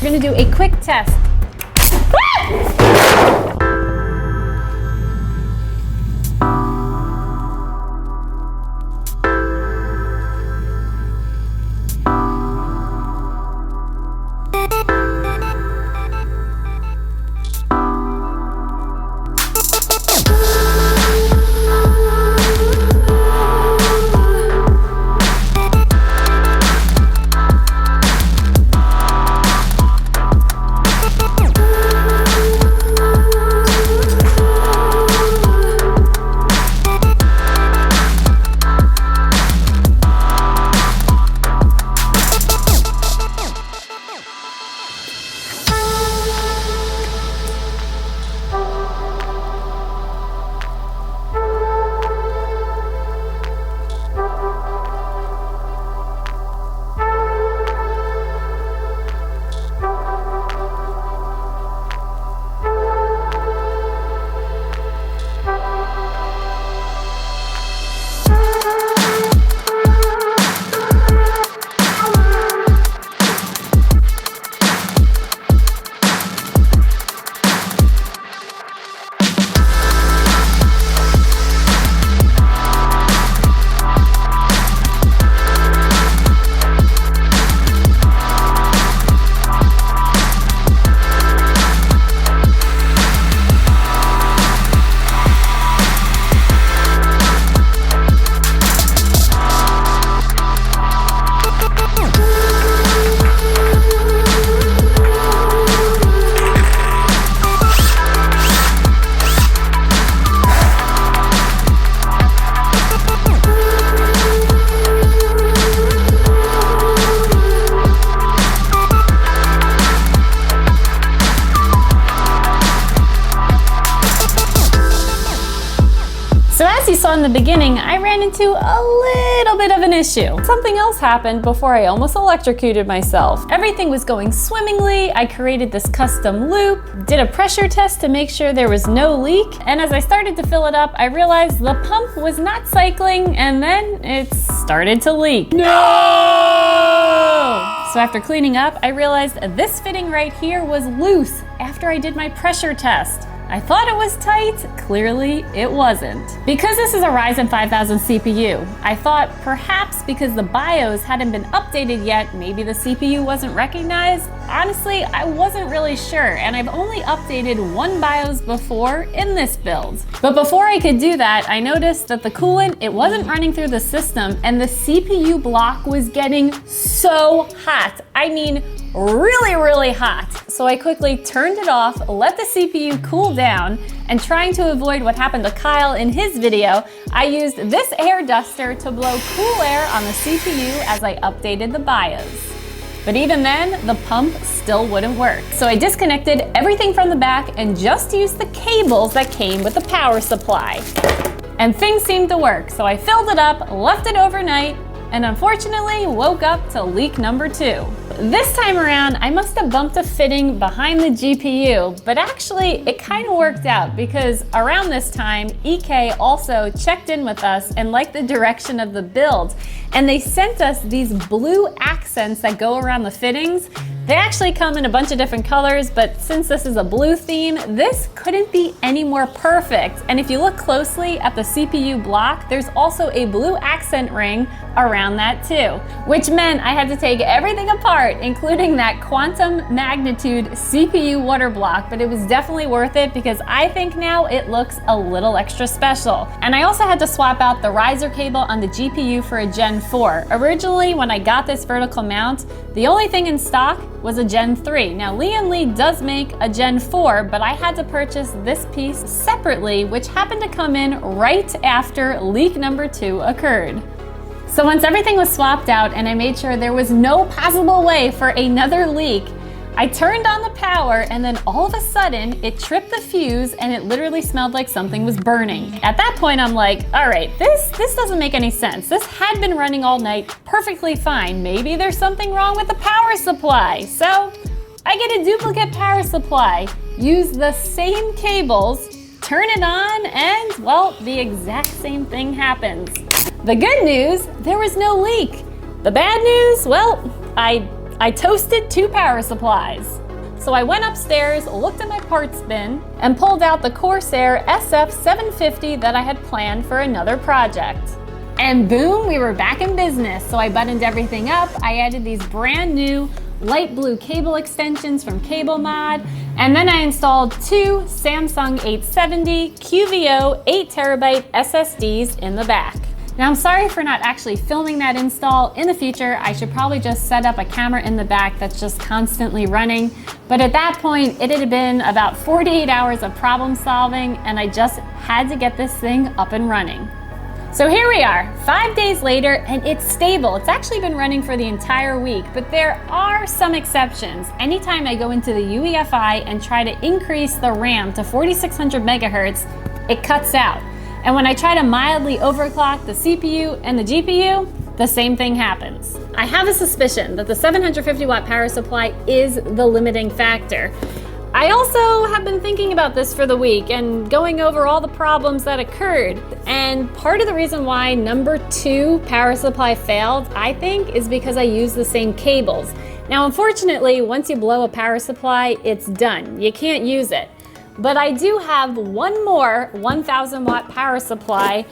We're gonna do a quick test. So as you saw in the beginning, I ran into a little bit of an issue. Something else happened before I almost electrocuted myself. Everything was going swimmingly. I created this custom loop, did a pressure test to make sure there was no leak, and as I started to fill it up, I realized the pump was not cycling, and then it started to leak. No! So after cleaning up, I realized this fitting right here was loose after I did my pressure test. I thought it was tight, clearly it wasn't. Because this is a Ryzen 5000 CPU, I thought perhaps because the BIOS hadn't been updated yet, maybe the CPU wasn't recognized. Honestly, I wasn't really sure, and I've only updated one BIOS before in this build. But before I could do that, I noticed that the coolant, it wasn't running through the system, and the CPU block was getting so hot. I mean, really hot. So I quickly turned it off, let the CPU cool down, and trying to avoid what happened to Kyle in his video, I used this air duster to blow cool air on the CPU as I updated the BIOS. But even then, the pump still wouldn't work. So I disconnected everything from the back and just used the cables that came with the power supply. And things seemed to work, so I filled it up, left it overnight, and unfortunately woke up to leak number 2. This time around, I must have bumped a fitting behind the GPU, but actually it kind of worked out because around this time, EK also checked in with us and liked the direction of the build, and they sent us these blue accents that go around the fittings. They actually come in a bunch of different colors, but since this is a blue theme, this couldn't be any more perfect. And if you look closely at the CPU block, there's also a blue accent ring around that too, which meant I had to take everything apart, including that quantum magnitude CPU water block, but it was definitely worth it because I think now it looks a little extra special. And I also had to swap out the riser cable on the GPU for a Gen 4. Originally, when I got this vertical mount, the only thing in stock was a Gen 3. Now, Lee does make a Gen 4, but I had to purchase this piece separately, which happened to come in right after leak number 2 occurred. So once everything was swapped out and I made sure there was no possible way for another leak, I turned on the power and then all of a sudden it tripped the fuse and it literally smelled like something was burning. At that point I'm like, all right, this doesn't make any sense. This had been running all night perfectly fine. Maybe there's something wrong with the power supply. So I get a duplicate power supply, use the same cables, turn it on, and well, the exact same thing happens. The good news, there was no leak. The bad news, well, I I toasted 2 power supplies. So I went upstairs, looked at my parts bin, and pulled out the Corsair SF750 that I had planned for another project. And boom, we were back in business. So I buttoned everything up. I added these brand new light blue cable extensions from Cable Mod, and then I installed 2 Samsung 870 QVO 8TB SSDs in the back. Now I'm sorry for not actually filming that install. In the future, I should probably just set up a camera in the back that's just constantly running. But at that point, it had been about 48 hours of problem solving, and I just had to get this thing up and running. So here we are, 5 days later, and it's stable. It's actually been running for the entire week, but there are some exceptions. Anytime I go into the UEFI and try to increase the RAM to 4600 megahertz, it cuts out. And when I try to mildly overclock the CPU and the GPU, the same thing happens. I have a suspicion that the 750 watt power supply is the limiting factor. I also have been thinking about this for the week and going over all the problems that occurred. And part of the reason why number 2 power supply failed, I think, is because I used the same cables. Now, unfortunately, once you blow a power supply, it's done. You can't use it. But I do have one more 1000 watt power supply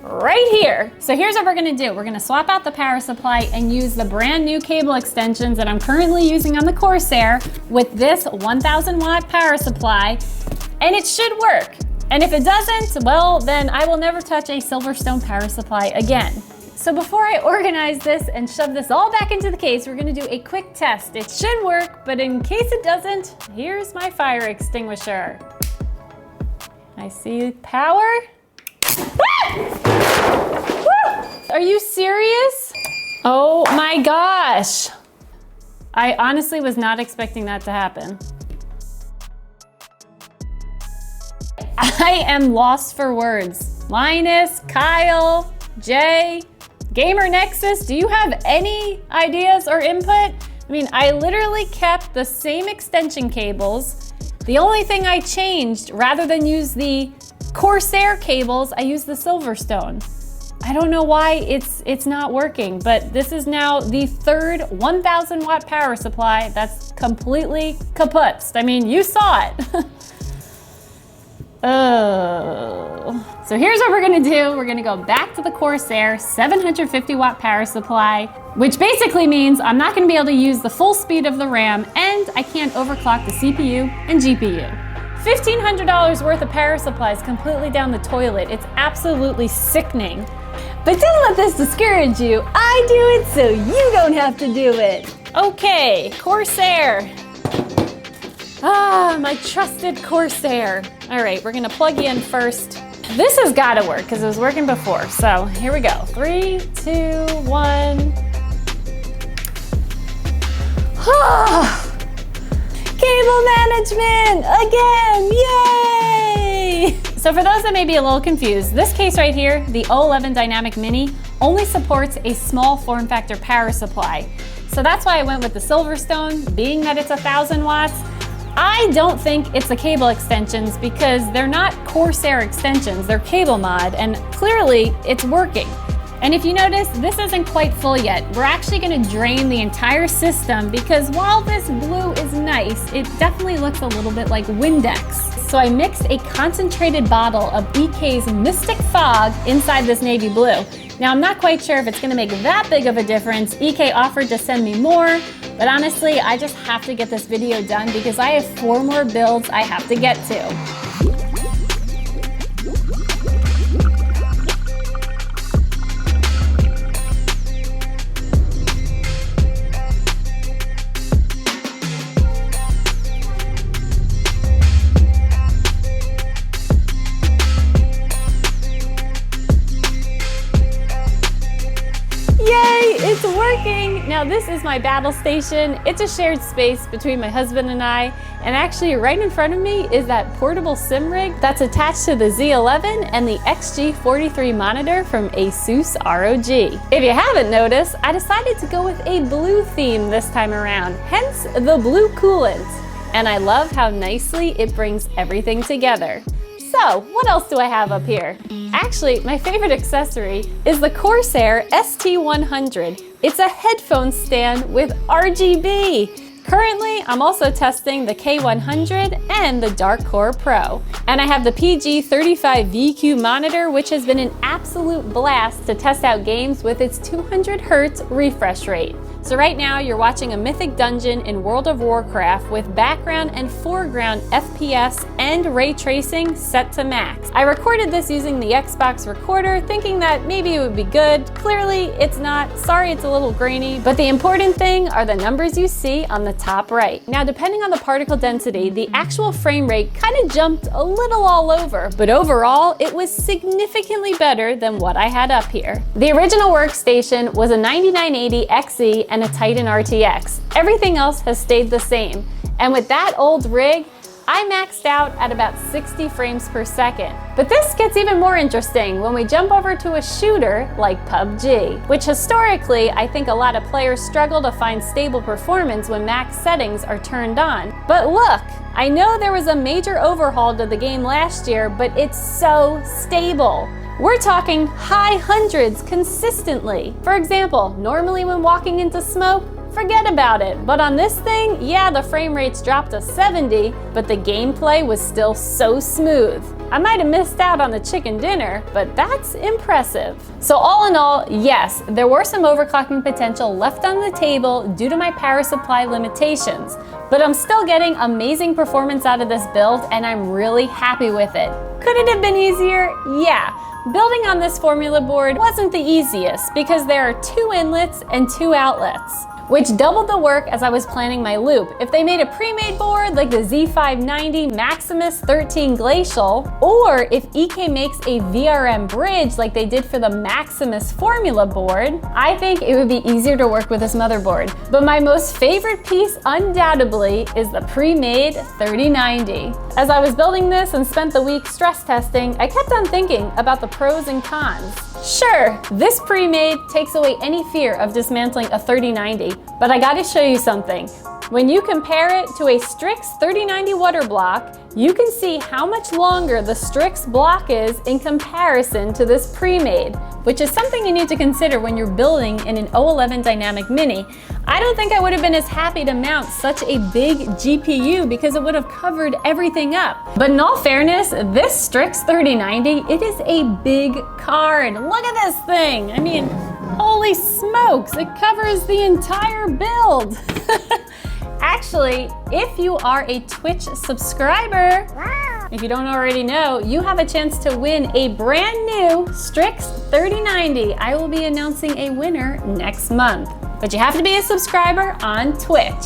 right here. So here's what we're gonna do. We're gonna swap out the power supply and use the brand new cable extensions that I'm currently using on the Corsair with this 1000 watt power supply, and it should work. And if it doesn't, well, then I will never touch a Silverstone power supply again. So before I organize this and shove this all back into the case, we're gonna do a quick test. It should work, but in case it doesn't, here's my fire extinguisher. I see power. Are you serious? Oh my gosh. I honestly was not expecting that to happen. I am lost for words. Linus, Kyle, Jay, Gamer Nexus, do you have any ideas or input? I mean, I literally kept the same extension cables. The only thing I changed, rather than use the Corsair cables, I used the Silverstone. I don't know why it's not working, but this is now the 3rd 1000 watt power supply that's completely kaputzed. I mean, you saw it. Oh. So here's what we're gonna do. We're gonna go back to the Corsair 750 watt power supply, which basically means I'm not gonna be able to use the full speed of the RAM, and I can't overclock the CPU and GPU. $1,500 worth of power supplies completely down the toilet. It's absolutely sickening. But don't let this discourage you. I do it so you don't have to do it. Okay, Corsair. Ah, my trusted Corsair. All right, we're gonna plug you in first. This has gotta work because it was working before. So here we go. 3, 2, 1. Cable management again, yay! So for those that may be a little confused, this case right here, the 011 Dynamic Mini, only supports a small form factor power supply. So that's why I went with the Silverstone, being that it's 1000 watts. I don't think it's the cable extensions because they're not Corsair extensions, they're Cable Mod, and clearly it's working. And if you notice, this isn't quite full yet. We're actually gonna drain the entire system because while this blue is nice, it definitely looks a little bit like Windex. So I mixed a concentrated bottle of EK's Mystic Fog inside this navy blue. Now I'm not quite sure if it's gonna make that big of a difference. EK offered to send me more, but honestly, I just have to get this video done because I have 4 more builds I have to get to. It's working! Now this is my Battlestation. It's a shared space between my husband and I, and actually right in front of me is that portable sim rig that's attached to the Z11 and the XG43 monitor from ASUS ROG. If you haven't noticed, I decided to go with a blue theme this time around, hence the blue coolant. And I love how nicely it brings everything together. So, what else do I have up here? Actually, my favorite accessory is the Corsair ST100. It's a headphone stand with RGB. Currently, I'm also testing the K100 and the Dark Core Pro. And I have the PG35 VQ monitor, which has been an absolute blast to test out games with its 200 Hz refresh rate. So right now, you're watching a mythic dungeon in World of Warcraft with background and foreground FPS and ray tracing set to max. I recorded this using the Xbox recorder, thinking that maybe it would be good. Clearly, it's not. Sorry, it's a little grainy, but the important thing are the numbers you see on the top right. Now, depending on the particle density, the actual frame rate kind of jumped a little all over, but overall, it was significantly better than what I had up here. The original workstation was a 9980 XE and a Titan RTX. Everything else has stayed the same. And with that old rig, I maxed out at about 60 frames per second. But this gets even more interesting when we jump over to a shooter like PUBG, which historically, I think a lot of players struggle to find stable performance when max settings are turned on. But look, I know there was a major overhaul to the game last year, but it's so stable. We're talking high hundreds consistently. For example, normally when walking into smoke, forget about it. But on this thing, yeah, the frame rates dropped to 70, but the gameplay was still so smooth. I might have missed out on the chicken dinner, but that's impressive. So all in all, yes, there were some overclocking potential left on the table due to my power supply limitations, but I'm still getting amazing performance out of this build and I'm really happy with it. Could it have been easier? Yeah. Building on this formula board wasn't the easiest because there are 2 inlets and 2 outlets, which doubled the work as I was planning my loop. If they made a pre-made board like the Z590 Maximus 13 Glacial, or if EK makes a VRM bridge like they did for the Maximus formula board, I think it would be easier to work with this motherboard. But my most favorite piece undoubtedly is the pre-made 3090. As I was building this and spent the week stress testing, I kept on thinking about the pros and cons. Sure, this pre-made takes away any fear of dismantling a 3090, but I gotta show you something. When you compare it to a Strix 3090 water block, you can see how much longer the Strix block is in comparison to this pre-made, which is something you need to consider when you're building in an 011 Dynamic Mini. I don't think I would have been as happy to mount such a big GPU because it would have covered everything up. But in all fairness, this Strix 3090, it is a big card. Look at this thing. I mean, holy smokes, it covers the entire build. Actually, if you are a Twitch subscriber, if you don't already know, you have a chance to win a brand new Strix 3090. I will be announcing a winner next month, but you have to be a subscriber on Twitch.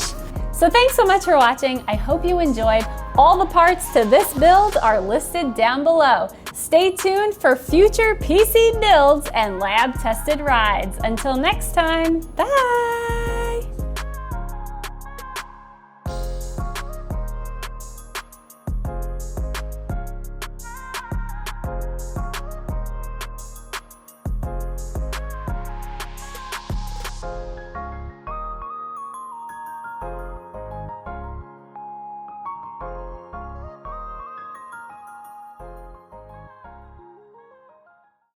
So thanks so much for watching. I hope you enjoyed. All the parts to this build are listed down below. Stay tuned for future PC builds and lab tested rides. Until next time, bye.